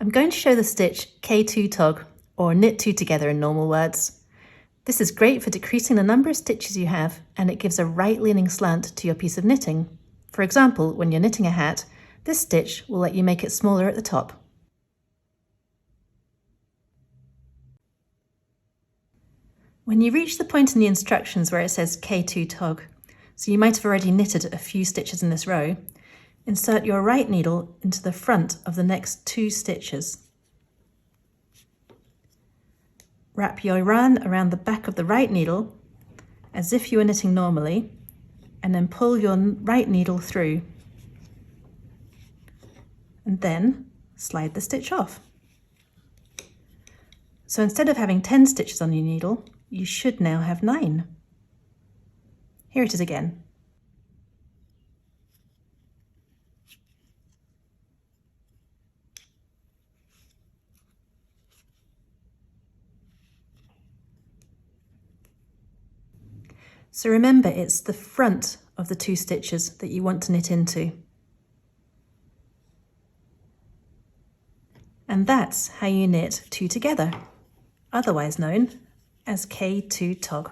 I'm going to show the stitch k2tog, or knit two together in normal words. This is great for decreasing the number of stitches you have, and it gives a right-leaning slant to your piece of knitting. For example, when you're knitting a hat, this stitch will let you make it smaller at the top. When you reach the point in the instructions where it says k2tog, so you might have already knitted a few stitches in this row, insert your right needle into the front of the next 2 stitches. Wrap your yarn around the back of the right needle as if you were knitting normally, and then pull your right needle through. And then slide the stitch off. So instead of having 10 stitches on your needle, you should now have 9. Here it is again. So remember, it's the front of the 2 stitches that you want to knit into. And that's how you knit 2 together, otherwise known as k2tog.